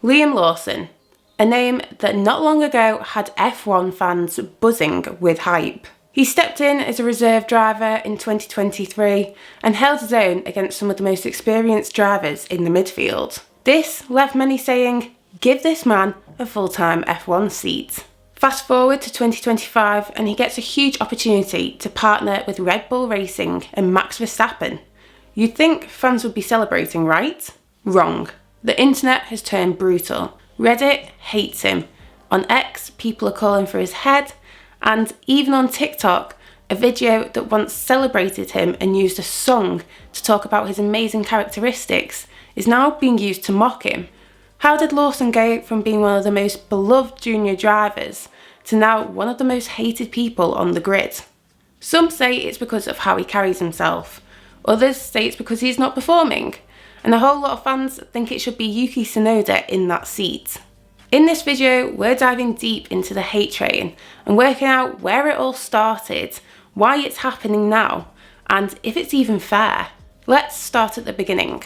Liam Lawson, a name that not long ago had F1 fans buzzing with hype. He stepped in as a reserve driver in 2023 and held his own against some of the most experienced drivers in the midfield. This left many saying, give this man a full-time F1 seat. Fast forward to 2025 and he gets a huge opportunity to partner with Red Bull Racing and Max Verstappen. You'd think fans would be celebrating, right? Wrong. The internet has turned brutal. Reddit hates him. On X, people are calling for his head, and even on TikTok, a video that once celebrated him and used a song to talk about his amazing characteristics is now being used to mock him. How did Lawson go from being one of the most beloved junior drivers to now one of the most hated people on the grid? Some say it's because of how he carries himself. Others say it's because he's not performing. And a whole lot of fans think it should be Yuki Tsunoda in that seat. In this video, we're diving deep into the hate train and working out where it all started, why it's happening now, and if it's even fair. Let's start at the beginning.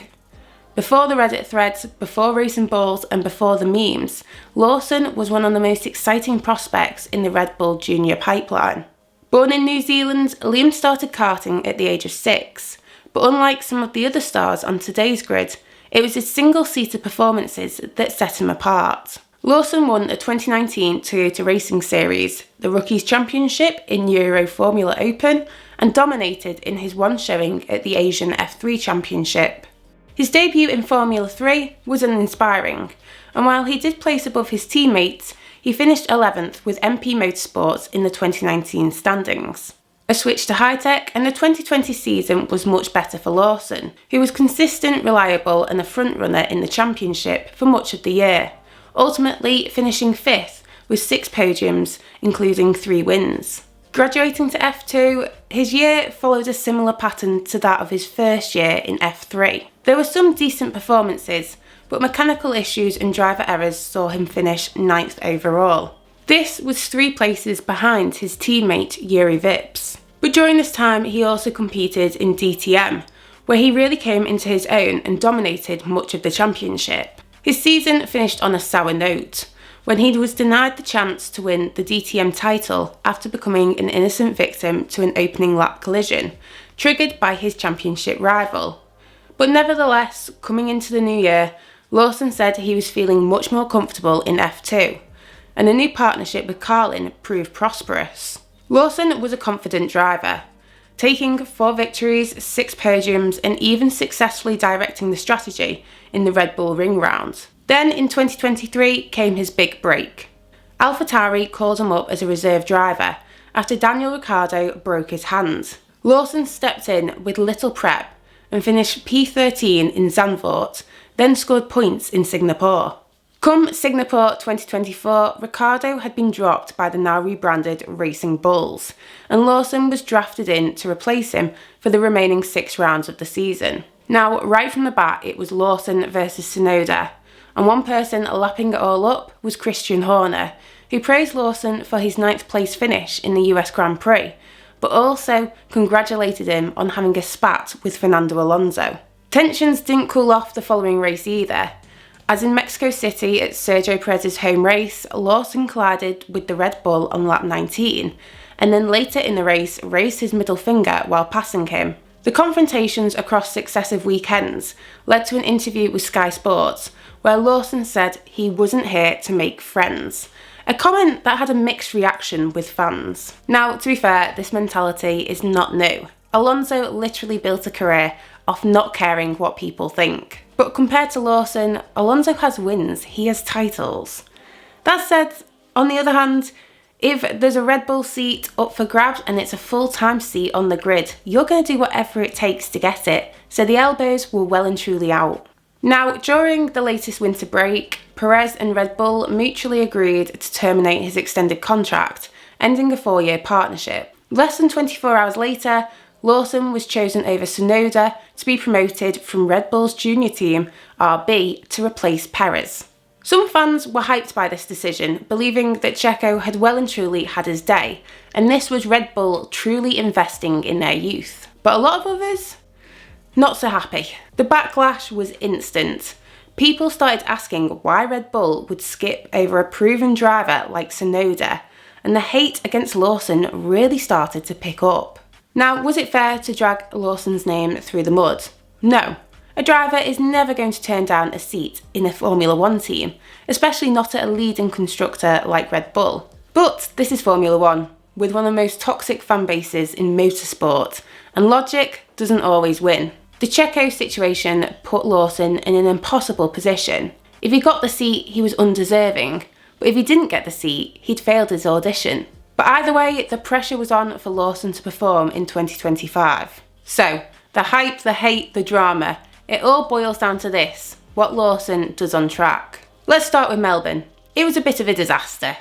Before the Reddit threads, before Racing Balls, and before the memes, Lawson was one of the most exciting prospects in the Red Bull Junior pipeline. Born in New Zealand, Liam started karting at the age of 6. But unlike some of the other stars on today's grid, it was his single-seater performances that set him apart. Lawson won the 2019 Toyota Racing Series, the Rookies Championship in Euro Formula Open, and dominated in his one showing at the Asian F3 Championship. His debut in Formula 3 was uninspiring, and while he did place above his teammates, he finished 11th with MP Motorsports in the 2019 standings. A switch to high-tech, and the 2020 season was much better for Lawson, who was consistent, reliable and a front-runner in the championship for much of the year, ultimately finishing 5th with 6 podiums, including 3 wins. Graduating to F2, his year followed a similar pattern to that of his first year in F3. There were some decent performances, but mechanical issues and driver errors saw him finish 9th overall. This was 3 places behind his teammate Yuri Vips. But during this time he also competed in DTM, where he really came into his own and dominated much of the championship. His season finished on a sour note, when he was denied the chance to win the DTM title after becoming an innocent victim to an opening lap collision, triggered by his championship rival. But nevertheless, coming into the new year, Lawson said he was feeling much more comfortable in F2, and a new partnership with Carlin proved prosperous. Lawson was a confident driver, taking 4 victories, 6 podiums, and even successfully directing the strategy in the Red Bull Ring Round. Then in 2023 came his big break. AlphaTauri called him up as a reserve driver after Daniel Ricciardo broke his hand. Lawson stepped in with little prep and finished P13 in Zandvoort, then scored points in Singapore. Come Singapore 2024, Ricciardo had been dropped by the now rebranded Racing Bulls, and Lawson was drafted in to replace him for the remaining 6 rounds of the season. Now, right from the bat, it was Lawson versus Tsunoda, and one person lapping it all up was Christian Horner, who praised Lawson for his 9th place finish in the US Grand Prix, but also congratulated him on having a spat with Fernando Alonso. Tensions didn't cool off the following race either, as in Mexico City at Sergio Perez's home race, Lawson collided with the Red Bull on lap 19, and then later in the race raised his middle finger while passing him. The confrontations across successive weekends led to an interview with Sky Sports, where Lawson said he wasn't here to make friends, a comment that had a mixed reaction with fans. Now, to be fair, this mentality is not new. Alonso literally built a career off not caring what people think. But compared to Lawson, Alonso has wins, he has titles. That said, on the other hand, if there's a Red Bull seat up for grabs and it's a full-time seat on the grid, you're going to do whatever it takes to get it, so the elbows were well and truly out. Now, during the latest winter break, Perez and Red Bull mutually agreed to terminate his extended contract, ending a 4-year partnership. Less than 24 hours later, Lawson was chosen over Tsunoda to be promoted from Red Bull's junior team, RB, to replace Perez. Some fans were hyped by this decision, believing that Checo had well and truly had his day, and this was Red Bull truly investing in their youth. But a lot of others, not so happy. The backlash was instant. people started asking why Red Bull would skip over a proven driver like Tsunoda, and the hate against Lawson really started to pick up. Now, was it fair to drag Lawson's name through the mud? No. A driver is never going to turn down a seat in a Formula One team, especially not at a leading constructor like Red Bull. But this is Formula One, with one of the most toxic fan bases in motorsport, and logic doesn't always win. The Checo situation put Lawson in an impossible position. If he got the seat, he was undeserving, but if he didn't get the seat, he'd failed his audition. But either way, the pressure was on for Lawson to perform in 2025. So, the hype, the hate, the drama, it all boils down to this: what Lawson does on track. Let's start with Melbourne. It was a bit of a disaster.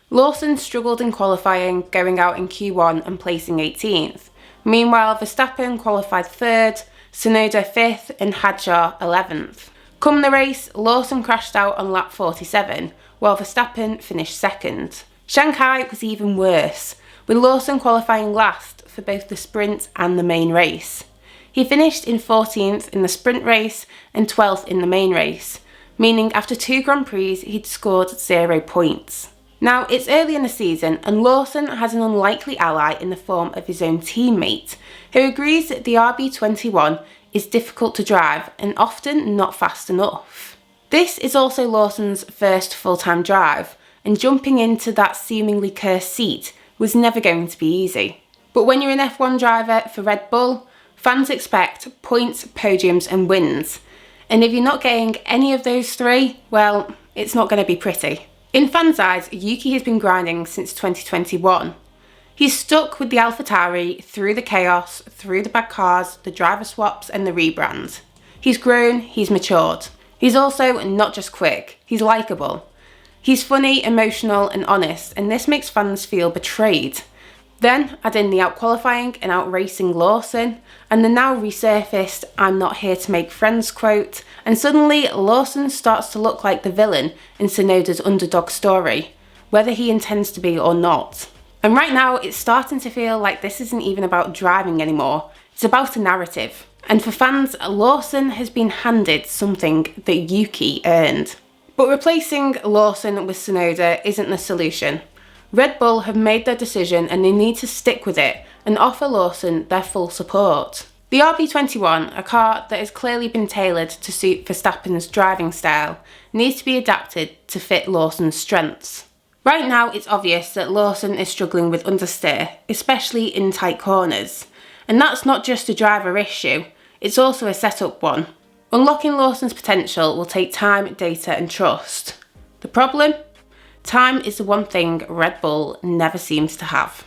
Lawson struggled in qualifying, going out in Q1 and placing 18th. Meanwhile, Verstappen qualified 3rd, Tsunoda 5th and Hadjar 11th. Come the race, Lawson crashed out on lap 47, while Verstappen finished 2nd. Shanghai was even worse, with Lawson qualifying last for both the sprint and the main race. He finished in 14th in the sprint race and 12th in the main race, meaning after 2 Grand Prix he'd scored 0 points. Now, it's early in the season and Lawson has an unlikely ally in the form of his own teammate, who agrees that the RB21 is difficult to drive and often not fast enough. This is also Lawson's first full-time drive, and jumping into that seemingly cursed seat was never going to be easy. But when you're an F1 driver for Red Bull, fans expect points, podiums and wins. And if you're not getting any of those 3, well, it's not going to be pretty. In fans' eyes, Yuki has been grinding since 2021. He's stuck with the AlphaTauri through the chaos, through the bad cars, the driver swaps and the rebrand. He's grown, he's matured. He's also not just quick, he's likeable. He's funny, emotional and honest, and this makes fans feel betrayed. Then add in the out-qualifying and out-racing Lawson, and the now resurfaced "I'm not here to make friends" quote, and suddenly Lawson starts to look like the villain in Tsunoda's underdog story, whether he intends to be or not. And right now it's starting to feel like this isn't even about driving anymore, it's about a narrative. And for fans, Lawson has been handed something that Yuki earned. But replacing Lawson with Tsunoda isn't the solution. Red Bull have made their decision and they need to stick with it and offer Lawson their full support. The RB21, a car that has clearly been tailored to suit Verstappen's driving style, needs to be adapted to fit Lawson's strengths. Right now it's obvious that Lawson is struggling with understeer, especially in tight corners. And that's not just a driver issue, it's also a setup one. Unlocking Lawson's potential will take time, data and trust. The problem? Time is the one thing Red Bull never seems to have.